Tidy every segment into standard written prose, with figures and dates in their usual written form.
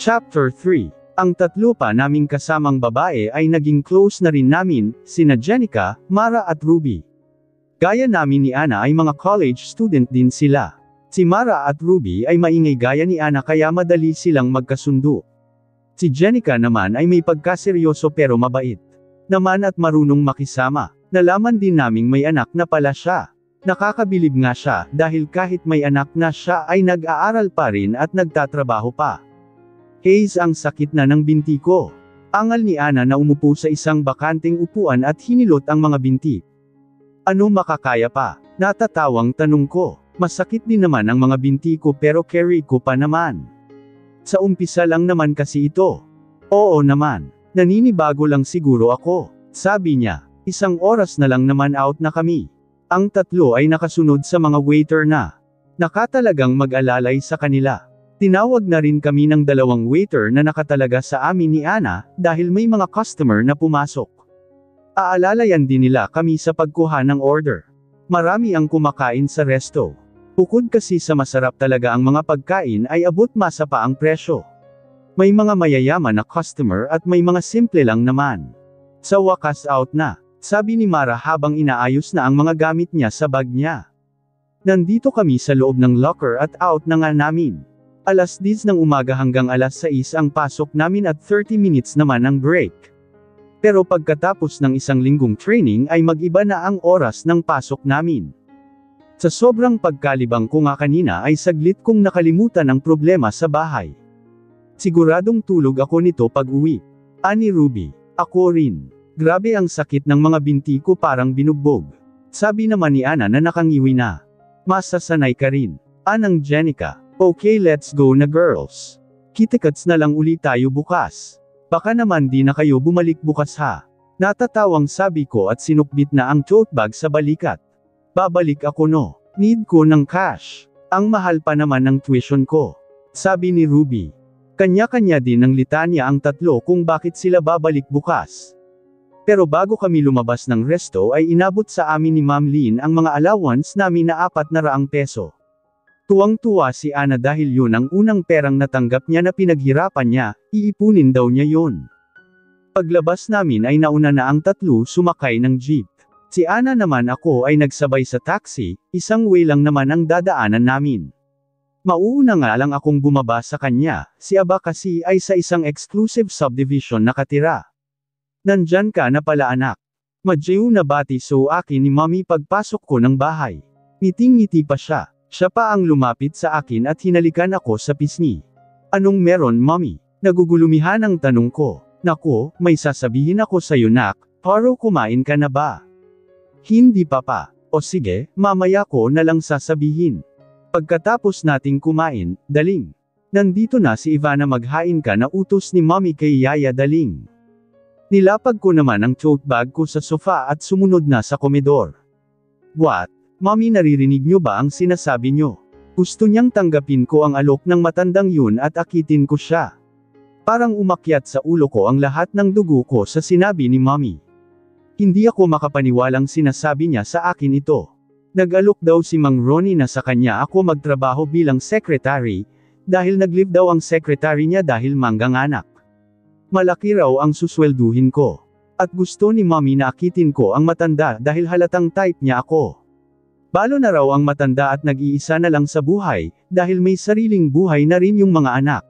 Chapter 3. Ang tatlo pa naming kasamang babae ay naging close na rin namin, sina Jenica, Mara at Ruby. Gaya namin ni Ana ay mga college student din sila. Si Mara at Ruby ay maingay gaya ni Ana kaya madali silang magkasundo. Si Jenica naman ay may pagkaseryoso pero mabait naman at marunong makisama. Nalaman din naming may anak na pala siya. Nakakabilib nga siya dahil kahit may anak na siya ay nag-aaral pa rin at nagtatrabaho pa. Haze, ang sakit na ng binti ko. Angal ni Ana na umupo sa isang bakanteng upuan at hinilot ang mga binti. Ano, makakaya pa? Natatawang tanong ko. Masakit din naman ang mga binti ko pero carry ko pa naman. Sa umpisa lang naman kasi ito. Oo naman. Naninibago lang siguro ako. Sabi niya. 1 oras na lang naman out na kami. Ang tatlo ay nakasunod sa mga waiter na nakatalagang mag-alalay sa kanila. Tinawag na rin kami ng 2 waiter na nakatalaga sa amin ni Ana, dahil may mga customer na pumasok. Aalalayan din nila kami sa pagkuha ng order. Marami ang kumakain sa resto. Bukod kasi sa masarap talaga ang mga pagkain ay abot masa pa ang presyo. May mga mayayaman na customer at may mga simple lang naman. Sa wakas out na, sabi ni Mara habang inaayos na ang mga gamit niya sa bag niya. Nandito kami sa loob ng locker at out na nga namin. 10:00 ng umaga hanggang 6:00 ang pasok namin at 30 minutes naman ang break. Pero pagkatapos ng 1 linggong training ay mag-iba na ang oras ng pasok namin. Sa sobrang pagkalibang ko nga kanina ay saglit kong nakalimutan ang problema sa bahay. Siguradong tulog ako nito pag-uwi. Ani Ruby. Ako rin. Grabe ang sakit ng mga binti ko, parang binugbog. Sabi naman ni Ana na nakangiwi na. Masasanay ka rin. Anang Jenica. Okay, let's go na girls. Kita-kits na lang ulit tayo bukas. Baka naman di na kayo bumalik bukas ha. Natatawang sabi ko at sinukbit na ang tote bag sa balikat. Babalik ako no. Need ko ng cash. Ang mahal pa naman ng tuition ko. Sabi ni Ruby. Kanya-kanya din ng litanya ang tatlo kung bakit sila babalik bukas. Pero bago kami lumabas ng resto ay inabot sa amin ni Ma'am Lynn ang mga allowance namin na 400 peso. Tuwang-tuwa si Ana dahil yun ang unang perang natanggap niya na pinaghirapan niya, iipunin daw niya yun. Paglabas namin ay nauna na ang tatlo sumakay ng jeep. Si Ana naman ako ay nagsabay sa taxi, 1 way lang naman ang dadaanan namin. Mauuna nga lang akong bumaba sa kanya, si Aba kasi ay sa isang exclusive subdivision nakatira. Nandyan ka na pala anak. Madjiw na bati so akin ni Mommy pagpasok ko ng bahay. Ngiting-ngiti pa siya. Siya pa ang lumapit sa akin at hinalikan ako sa pisngi. Anong meron, Mommy? Nagugulumihan ang tanong ko. Nako, may sasabihin ako sa'yo nak, paro kumain ka na ba? Hindi pa pa. O sige, mamaya ko na lang sasabihin. Pagkatapos nating kumain, Daling. Nandito na si Ivana, maghain ka na utos ni Mommy kay Yaya Daling. Nilapag ko naman ang tote bag ko sa sofa at sumunod na sa komedor. What? Mommy, naririnig nyo ba ang sinasabi nyo? Gusto niyang tanggapin ko ang alok ng matandang yun at akitin ko siya. Parang umakyat sa ulo ko ang lahat ng dugo ko sa sinabi ni Mommy. Hindi ako makapaniwalang sinasabi niya sa akin ito. Nag-alok daw si Mang Ronnie na sa kanya ako magtrabaho bilang secretary, dahil nag-leave daw ang secretary niya dahil mangganganak. Malaki raw ang suswelduhin ko. At gusto ni Mommy na akitin ko ang matanda dahil halatang type niya ako. Balo na raw ang matanda at nag-iisa na lang sa buhay, dahil may sariling buhay na rin yung mga anak.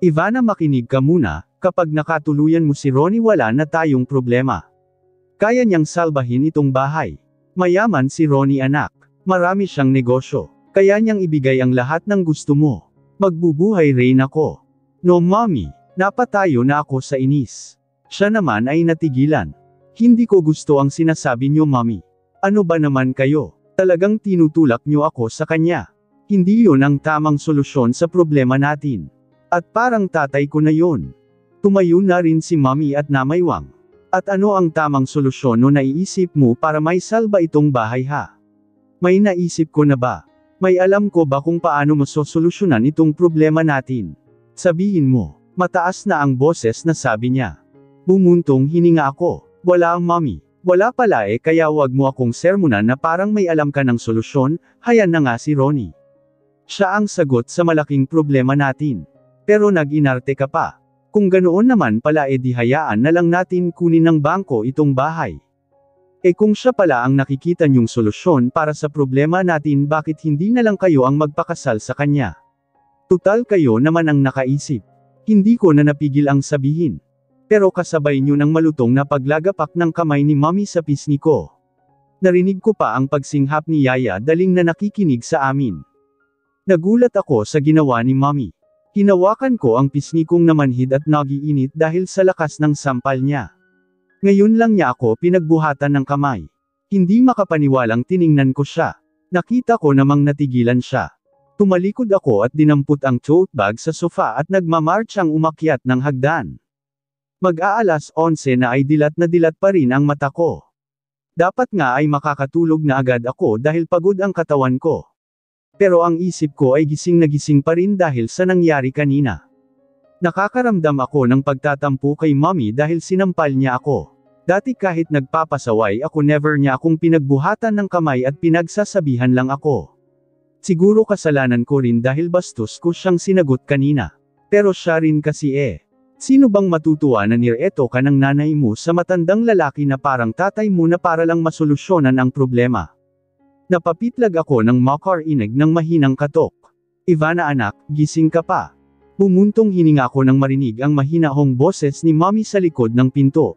Ivana, makinig ka muna, kapag nakatuluyan mo si Ronnie wala na tayong problema. Kaya niyang salbahin itong bahay. Mayaman si Ronnie anak. Marami siyang negosyo. Kaya niyang ibigay ang lahat ng gusto mo. Magbubuhay rin ako. No Mommy, napatayo na ako sa inis. Siya naman ay natigilan. Hindi ko gusto ang sinasabi niyo Mommy. Ano ba naman kayo? Talagang tinutulak niyo ako sa kanya. Hindi yun ang tamang solusyon sa problema natin. At parang tatay ko na yun. Tumayo na rin si Mommy at namaywang. At ano ang tamang solusyon no naiisip mo para may salba itong bahay ha? May naisip ko na ba? May alam ko ba kung paano masosolusyonan itong problema natin? Sabihin mo. Mataas na ang boses na sabi niya. Bumuntong hininga ako. Wala ang Mommy. Wala pala kaya wag mo akong sermonan na parang may alam ka ng solusyon, hayan na nga si Ronnie. Siya ang sagot sa malaking problema natin. Pero nag-inarte ka pa. Kung ganoon naman pala di hayaan na lang natin kunin ng bangko itong bahay. Kung siya pala ang nakikita niyong solusyon para sa problema natin, bakit hindi na lang kayo ang magpakasal sa kanya? Tutal kayo naman ang nakaisip. Hindi ko na napigil ang sabihin. Pero kasabay niyo ng malutong na paglagapak ng kamay ni Mommy sa pisngi ko. Narinig ko pa ang pagsinghap ni Yaya Daling na nakikinig sa amin. Nagulat ako sa ginawa ni Mommy. Hinawakan ko ang pisngi kong namanhid at nagiinit dahil sa lakas ng sampal niya. Ngayon lang niya ako pinagbuhatan ng kamay. Hindi makapaniwalang tiningnan ko siya. Nakita ko namang natigilan siya. Tumalikod ako at dinampot ang tote bag sa sofa at nagmamarchang umakyat ng hagdan. Mag-aalas 11 na ay dilat na dilat pa rin ang mata ko. Dapat nga ay makakatulog na agad ako dahil pagod ang katawan ko. Pero ang isip ko ay gising na gising pa rin dahil sa nangyari kanina. Nakakaramdam ako ng pagtatampo kay Mommy dahil sinampal niya ako. Dati kahit nagpapasaway ako never niya akong pinagbuhatan ng kamay at pinagsasabihan lang ako. Siguro kasalanan ko rin dahil bastos ko siyang sinagot kanina. Pero siya rin kasi Sino bang matutuwa na nireto ka ng nanay mo sa matandang lalaki na parang tatay mo na para lang masolusyonan ang problema? Napapitlag ako ng makarinig ng mahinang katok. Ivana anak, gising ka pa. Bumuntong hininga ko nang marinig ang mahinahong boses ni Mommy sa likod ng pinto.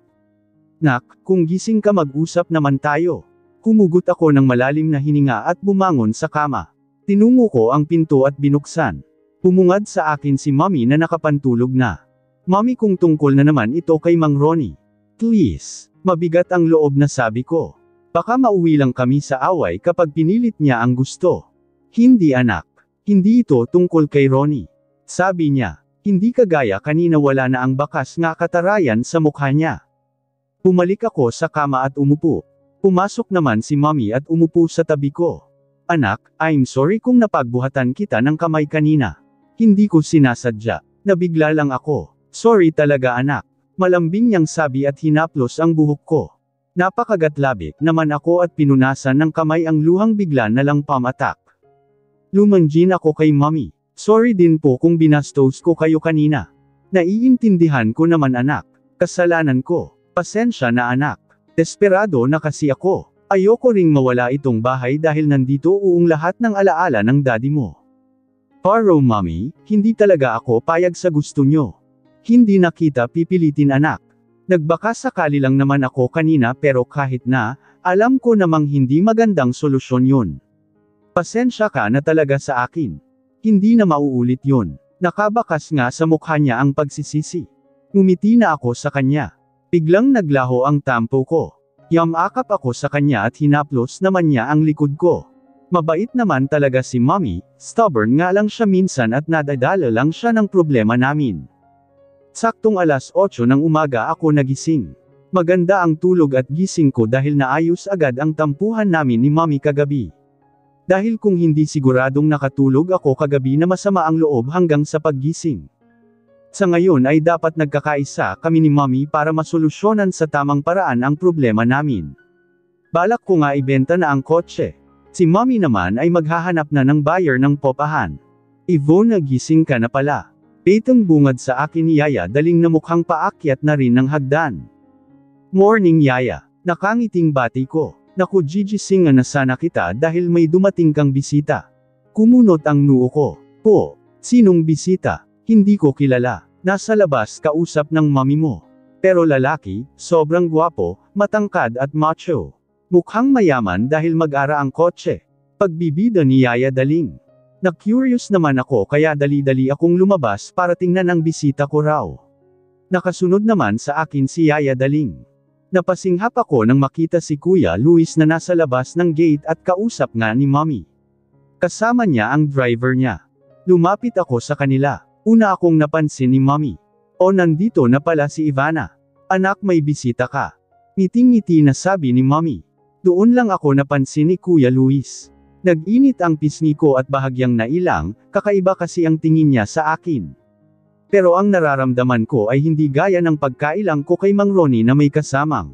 Nak, kung gising ka mag-usap naman tayo. Humugot ako ng malalim na hininga at bumangon sa kama. Tinungo ko ang pinto at binuksan. Pumungad sa akin si Mommy na nakapantulog na. Mommy, kung tungkol na naman ito kay Mang Ronnie. Please, mabigat ang loob na sabi ko. Baka mauwi lang kami sa away kapag pinilit niya ang gusto. Hindi anak. Hindi ito tungkol kay Ronnie. Sabi niya. Hindi kagaya kanina wala na ang bakas nga katarayan sa mukha niya. Pumalik ako sa kama at umupo. Pumasok naman si Mommy at umupo sa tabi ko. Anak, I'm sorry kung napagbuhatan kita ng kamay kanina. Hindi ko sinasadya. Nabigla lang ako. Sorry talaga anak. Malambing niyang sabi at hinaplos ang buhok ko. Napakagatlabit naman ako at pinunasan ng kamay ang luhang bigla na lang pamatak. Lumanjin ako kay Mommy. Sorry din po kung binastos ko kayo kanina. Naiintindihan ko naman anak. Kasalanan ko. Pasensya na anak. Desperado na kasi ako. Ayoko ring mawala itong bahay dahil nandito uong lahat ng alaala ng daddy mo. Paro Mommy, hindi talaga ako payag sa gusto nyo. Hindi na kita pipilitin anak. Nagbaka sakali lang naman ako kanina pero kahit na, alam ko namang hindi magandang solusyon yun. Pasensya ka na talaga sa akin. Hindi na mauulit yun. Nakabakas nga sa mukha niya ang pagsisisi. Ngumiti na ako sa kanya. Biglang naglaho ang tampo ko. Yamakap ako sa kanya at hinaplos naman niya ang likod ko. Mabait naman talaga si Mommy, stubborn nga lang siya minsan at nadadala lang siya ng problema namin. Saktong alas 8 ng umaga ako nagising. Maganda ang tulog at gising ko dahil naayos agad ang tampuhan namin ni Mommy kagabi. Dahil kung hindi siguradong nakatulog ako kagabi na masama ang loob hanggang sa paggising. Sa ngayon ay dapat nagkakaisa kami ni Mommy para masolusyonan sa tamang paraan ang problema namin. Balak ko nga ibenta na ang kotse. Si Mommy naman ay maghahanap na ng buyer ng popahan. Ivona, gising ka na pala. Petong bungad sa akin ni Yaya Daling na mukhang paakyat na rin ng hagdan. Morning Yaya. Nakangiting bati ko. Naku gigising na sana kita dahil may dumating kang bisita. Kumunot ang noo ko. Po, sinong bisita? Hindi ko kilala. Nasa labas kausap ng mami mo. Pero lalaki, sobrang gwapo, matangkad at macho. Mukhang mayaman dahil mag-ara ang kotse. Pagbibida ni Yaya Daling. Na-curious naman ako kaya dali-dali akong lumabas para tingnan ang bisita ko raw. Nakasunod naman sa akin si Yaya Daling. Napasinghap ako nang makita si Kuya Luis na nasa labas ng gate at kausap nga ni Mommy. Kasama niya ang driver niya. Lumapit ako sa kanila. Una akong napansin ni Mommy. O nandito na pala si Ivana. Anak, may bisita ka. Ngiting-ngiti na sabi ni Mommy. Doon lang ako napansin ni Kuya Luis. Nag-init ang pisngi ko at bahagyang nailang, kakaiba kasi ang tingin niya sa akin. Pero ang nararamdaman ko ay hindi gaya ng pagkailang ko kay Mang Ronnie na may kasamang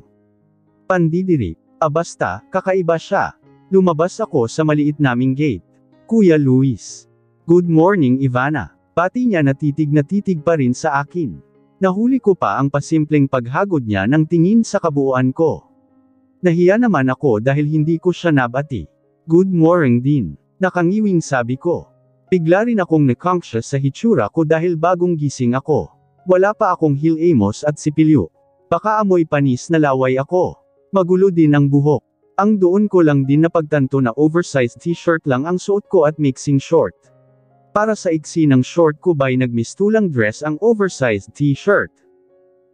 pandidiri. Basta, kakaiba siya. Lumabas ako sa maliit naming gate. Kuya Luis. Good morning Ivana. Pati niya na titig pa rin sa akin. Nahuli ko pa ang pasimpleng paghagod niya ng tingin sa kabuuan ko. Nahiya naman ako dahil hindi ko siya nabati. Good morning din. Nakangiwing sabi ko. Bigla rin akong na-conscious sa hitsura ko dahil bagong gising ako. Wala pa akong hilamos at sipilyo. Baka amoy panis na laway ako. Magulo din ang buhok. Ang doon ko lang din napagtanto na oversized t-shirt lang ang suot ko at mixing short. Para sa iksi ng short ko ba'y nagmistulang dress ang oversized t-shirt.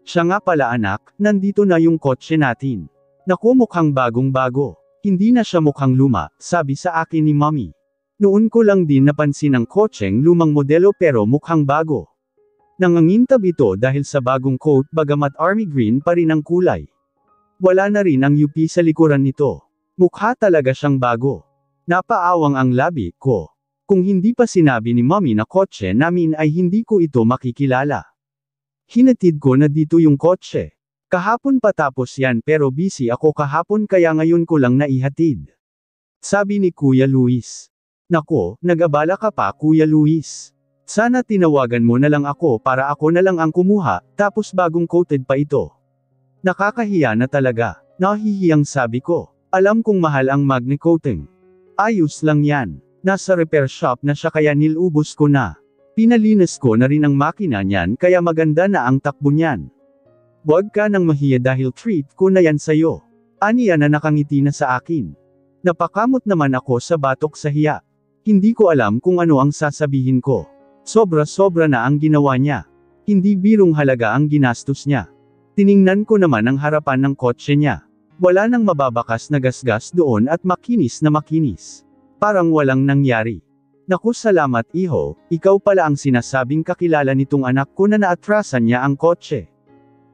Siya nga pala anak, nandito na yung kotse natin. Naku mukhang bagong bago. Hindi na siya mukhang luma, sabi sa akin ni mommy. Noon ko lang din napansin ang kotseng lumang modelo pero mukhang bago. Nangangintab ito dahil sa bagong coat bagamat army green pa rin ang kulay. Wala na rin ang UP sa likuran nito. Mukha talaga siyang bago. Napaawang ang labi ko. Kung hindi pa sinabi ni mommy na kotse namin ay hindi ko ito makikilala. Hinatid ko na dito yung kotse. Kahapon pa tapos yan pero busy ako kahapon kaya ngayon ko lang naihatid. Sabi ni Kuya Luis. Nako, nag-abala ka pa Kuya Luis. Sana tinawagan mo na lang ako para ako na lang ang kumuha, tapos bagong coated pa ito. Nakakahiya na talaga. Nahihiyang sabi ko. Alam kong mahal ang magni coating. Ayos lang yan. Nasa repair shop na siya kaya nilubos ko na. Pinalinis ko na rin ang makina niyan kaya maganda na ang takbo niyan. Huwag ka nang mahiya dahil treat ko na yan sayo. Aniya na nakangiti na sa akin. Napakamot naman ako sa batok sa hiya. Hindi ko alam kung ano ang sasabihin ko. Sobra-sobra na ang ginawa niya. Hindi birong halaga ang ginastos niya. Tiningnan ko naman ang harapan ng kotse niya. Wala nang mababakas na gasgas doon at makinis na makinis. Parang walang nangyari. Naku salamat iho, ikaw pala ang sinasabing kakilala nitong anak ko na naatrasan niya ang kotse.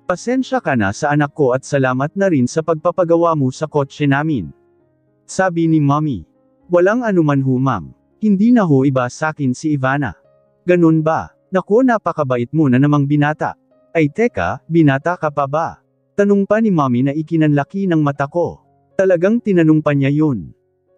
Pasensya ka na sa anak ko at salamat na rin sa pagpapagawa mo sa kotse namin. Sabi ni mommy. Walang anuman ho ma'am. Hindi na ho iba sakin si Ivana. Ganun ba? Naku napakabait mo na namang binata. Ay teka, binata ka pa ba? Tanong pa ni mommy na ikinanlaki ng mata ko. Talagang tinanong pa niya yun.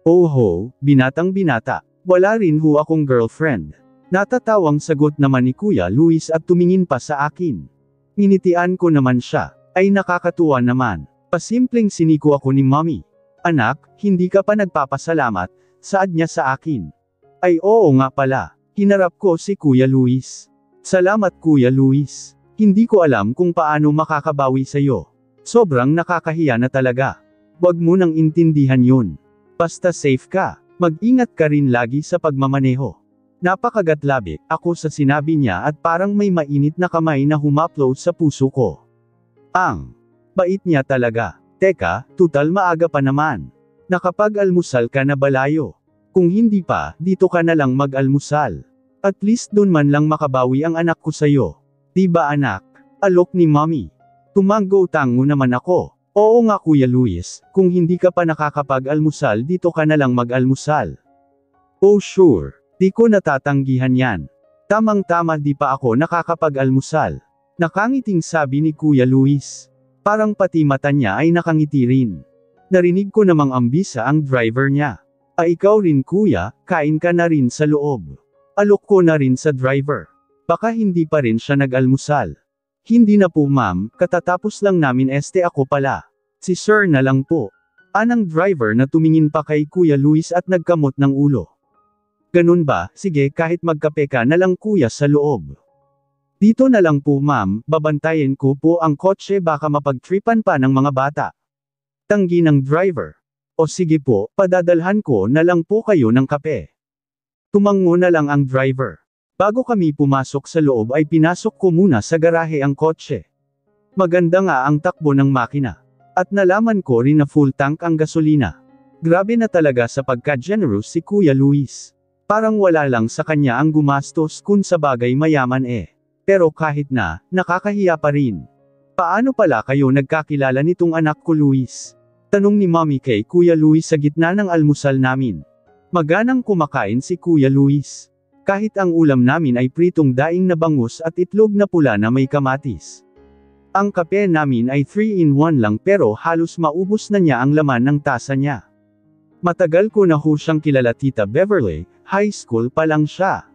Oh ho, binatang binata. Wala rin ho akong girlfriend. Natatawang sagot naman ni Kuya Luis at tumingin pa sa akin. Minitian ko naman siya. Ay nakakatuwa naman. Pasimpleng siniko ako ni mommy. Anak, hindi ka pa nagpapasalamat, saad niya sa akin. Ay oo nga pala. Hinarap ko si Kuya Luis. Salamat Kuya Luis. Hindi ko alam kung paano makakabawi sa'yo. Sobrang nakakahiya na talaga. Wag mo nang intindihan yun. Basta safe ka. Mag-ingat ka rin lagi sa pagmamaneho. Napakagatlabi ako sa sinabi niya at parang may mainit na kamay na humaplo sa puso ko. Ang bait niya talaga. Teka, tutal maaga pa naman. Nakapag-almusal ka na balayo. Kung hindi pa, dito ka na lang mag-almusal. At least dun man lang makabawi ang anak ko sa'yo. Diba anak? Alok ni mommy. Tumanggo-tango naman ako. Oo nga Kuya Luis, kung hindi ka pa nakakapag-almusal dito ka na lang mag-almusal. Oh sure, di ko natatanggihan yan. Tamang-tama di pa ako nakakapag-almusal. Nakangiting sabi ni Kuya Luis. Parang pati mata niya ay nakangiti rin. Narinig ko namang ambisa ang driver niya. Ay ikaw rin kuya, kain ka na rin sa loob. Alok ko na rin sa driver. Baka hindi pa rin siya nag-almusal. Hindi na po ma'am, katatapos lang namin ako pala. Si sir na lang po. Anang driver na tumingin pa kay Kuya Luis at nagkamot ng ulo. Ganun ba, sige kahit magkape ka na lang kuya sa loob. Dito na lang po ma'am, babantayin ko po ang kotse baka mapagtripan pa ng mga bata. Tanggi ng driver. O sige po, padadalhan ko na lang po kayo ng kape. Tumango na lang ang driver. Bago kami pumasok sa loob ay pinasok ko muna sa garahe ang kotse. Maganda nga ang takbo ng makina. At nalaman ko rin na full tank ang gasolina. Grabe na talaga sa pagka-generous si Kuya Luis. Parang wala lang sa kanya ang gumastos kung sa bagay mayaman Pero kahit na, nakakahiya pa rin. Paano pala kayo nagkakilala nitong anak ko Luis? Tanong ni mommy kay Kuya Luis sa gitna ng almusal namin. Maganang kumakain si Kuya Luis. Kahit ang ulam namin ay pritong daing na bangus at itlog na pula na may kamatis. Ang kape namin ay 3-in-1 lang pero halos maubos na niya ang laman ng tasa niya. Matagal ko na ho siyang kilala Tita Beverly, high school pa lang siya.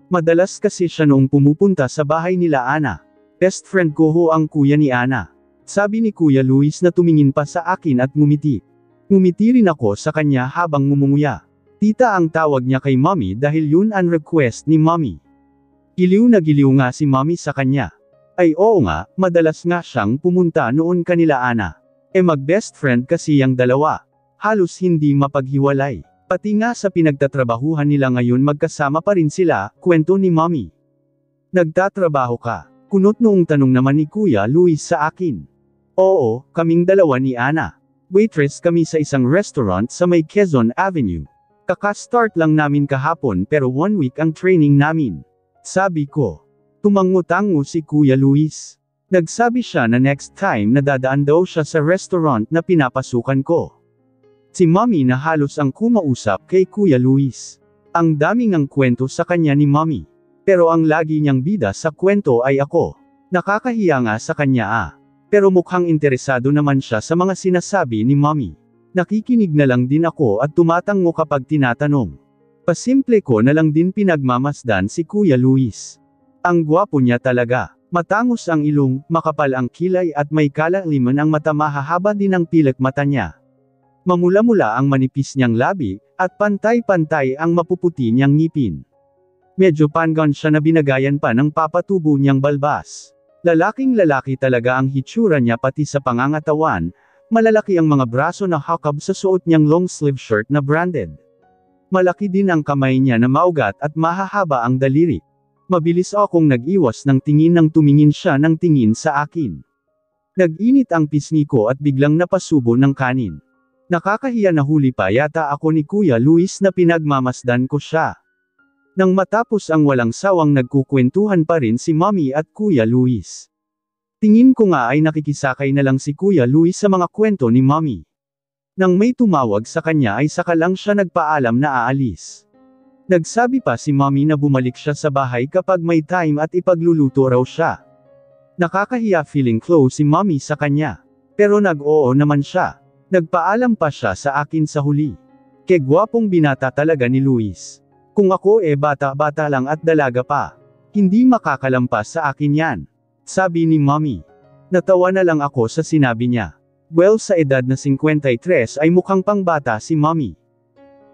Madalas kasi siya noong pumupunta sa bahay nila Ana. Best friend ko ho ang kuya ni Ana. Sabi ni Kuya Luis na tumingin pa sa akin at ngumiti. Ngumiti rin ako sa kanya habang ngumunguya. Tita ang tawag niya kay Mommy dahil yun ang request ni Mommy. Giliw na giliw nga si Mommy sa kanya. Ay oo nga, madalas nga siyang pumunta noon kanila Ana. Mag-best friend kasi ang dalawa. Halos hindi mapaghiwalay. Pati nga sa pinagtatrabahuhan nila ngayon magkasama pa rin sila, kwento ni Mommy. Nagtatrabaho ka? Kunot noong tanong naman ni Kuya Luis sa akin. Oo, kaming dalawa ni Ana. Waitress kami sa isang restaurant sa may Quezon Avenue. Kaka-start lang namin kahapon pero 1 week ang training namin. Sabi ko. Tumango-tango si Kuya Luis. Nagsabi siya na next time na dadaan daw siya sa restaurant na pinapasukan ko. Si Mommy na halos ang kumausap kay Kuya Luis. Ang daming ang kwento sa kanya ni Mommy. Pero ang lagi niyang bida sa kwento ay ako. Nakakahiya nga sa kanya Pero mukhang interesado naman siya sa mga sinasabi ni Mommy. Nakikinig na lang din ako at tumatango kapag tinatanong. Pasimple ko na lang din pinagmamasdan si Kuya Luis. Ang gwapo niya talaga. Matangos ang ilong, makapal ang kilay at may kalaliman ang mata, mahahaba din ang pilak mata niya. Mamula-mula ang manipis niyang labi, at pantay-pantay ang mapuputi niyang ngipin. Medyo panggan siya na binagayan pa ng papatubo niyang balbas. Lalaking-lalaki talaga ang hitsura niya pati sa pangangatawan, malalaki ang mga braso na hakab sa suot niyang long sleeve shirt na branded. Malaki din ang kamay niya na maugat at mahahaba ang daliri. Mabilis akong nag-iwas ng tingin nang tumingin siya ng tingin sa akin. Nag-init ang pisngi ko at biglang napasubo ng kanin. Nakakahiya na huli pa yata ako ni Kuya Luis na pinagmamasdan ko siya. Nang matapos ang walang sawang nagkukwentuhan pa rin si Mommy at Kuya Luis. Tingin ko nga ay nakikisakay na lang si Kuya Luis sa mga kwento ni Mommy. Nang may tumawag sa kanya ay saka lang siya nagpaalam na aalis. Nagsabi pa si Mommy na bumalik siya sa bahay kapag may time at ipagluluto raw siya. Nakakahiya feeling close si Mommy sa kanya. Pero nag-oo naman siya. Nagpaalam pa siya sa akin sa huli. Kegwapong binata talaga ni Luis. Kung ako bata-bata lang at dalaga pa. Hindi makakalampas sa akin yan. Sabi ni Mommy. Natawa na lang ako sa sinabi niya. Well, sa edad na 53 ay mukhang pangbata si Mommy.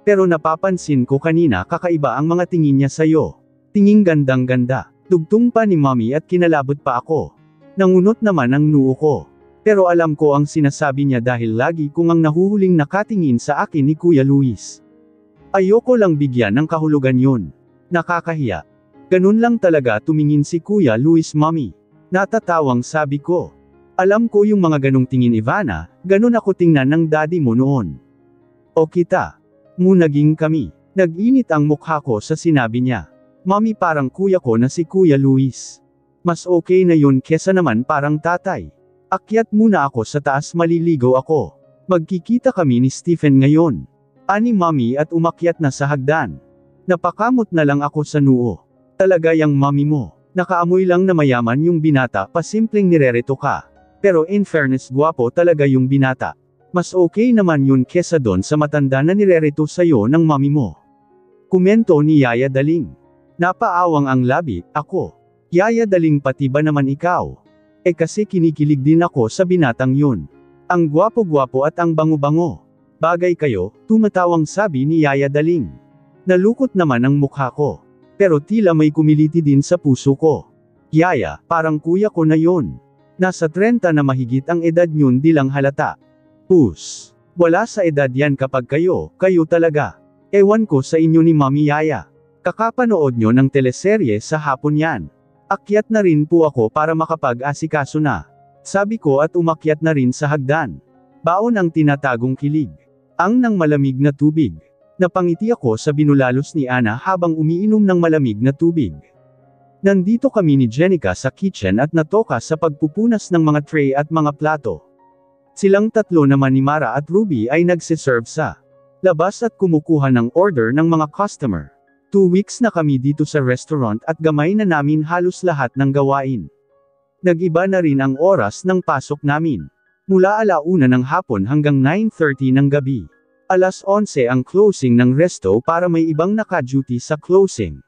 Pero napapansin ko kanina kakaiba ang mga tingin niya sa'yo. Tinging gandang-ganda. Dugtong pa ni Mommy at kinalabot pa ako. Nangunot naman ang noo ko. Pero alam ko ang sinasabi niya dahil lagi kong ang nahuhuling nakatingin sa akin ni Kuya Luis. Ayoko lang bigyan ng kahulugan yun. Nakakahiya. Ganun lang talaga tumingin si Kuya Luis, Mommy. Natatawang sabi ko. Alam ko yung mga ganong tingin Ivana, ganun ako tingnan ng daddy mo noon. O kita. Naging kami. Nag-init ang mukha ko sa sinabi niya. Mommy, parang kuya ko na si Kuya Luis. Mas okay na yun kesa naman parang tatay. Akyat muna ako sa taas, maliligo ako. Magkikita kami ni Stephen ngayon. Ani Mommy at umakyat na sa hagdan. Napakamot na lang ako sa noo. Talaga yang Mommy mo. Nakaamoy lang na mayaman yung binata, pasimpleng nirereto ka. Pero in fairness, gwapo talaga yung binata. Mas okay naman yun kesa doon sa matanda na nirereto sa'yo ng Mommy mo. Komento ni Yaya Daling. Napaawang ang labi, ako. Yaya Daling, pati ba naman ikaw? Kasi kinikilig din ako sa binatang yun. Ang gwapo-gwapo at ang bango-bango. Bagay kayo, tumatawang sabi ni Yaya Daling. Nalukot naman ang mukha ko. Pero tila may kumiliti din sa puso ko. Yaya, parang kuya ko na yun. Nasa 30 na mahigit ang edad nyun, di lang halata. Pus. Wala sa edad yan kapag kayo talaga. Ewan ko sa inyo ni Mommy Yaya. Kakapanood nyo ng teleserye sa hapon yan. Akyat na rin po ako para makapag-asikaso na. Sabi ko at umakyat na rin sa hagdan. Baon ang tinatagong kilig. Ang nang malamig na tubig. Napangiti ako sa binulalos ni Ana habang umiinom ng malamig na tubig. Nandito kami ni Jenica sa kitchen at natoka sa pagpupunas ng mga tray at mga plato. Silang tatlo naman ni Mara at Ruby ay nagsiserve sa labas at kumukuha ng order ng mga customer. 2 weeks na kami dito sa restaurant at gamay na namin halos lahat ng gawain. Nag-iba na rin ang oras ng pasok namin. Mula 1:00 ng hapon hanggang 9:30 ng gabi. 11:00 ang closing ng resto para may ibang naka-duty sa closing.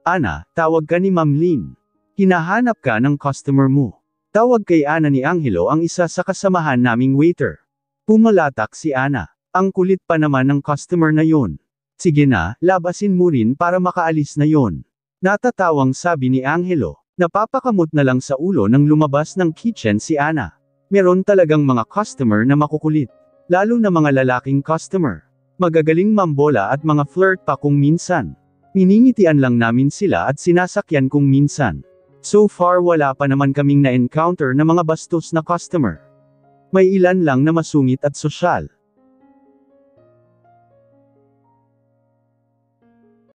Ana, tawag ka ni Ma'am Lynn. Hinahanap ka ng customer mo. Tawag kay Ana ni Angelo ang isa sa kasamahan naming waiter. Pumalatak si Ana. Ang kulit pa naman ng customer na yon. Sige na, labasin mo rin para makaalis na yon. Natatawang sabi ni Angelo. Napapakamot na lang sa ulo nang lumabas ng kitchen si Ana. Meron talagang mga customer na makukulit. Lalo na mga lalaking customer. Magagaling mambola at mga flirt pa kung minsan. Niningitian lang namin sila at sinasakyan kung minsan. So far wala pa naman kaming na-encounter na mga bastos na customer. May ilan lang na masungit at sosyal.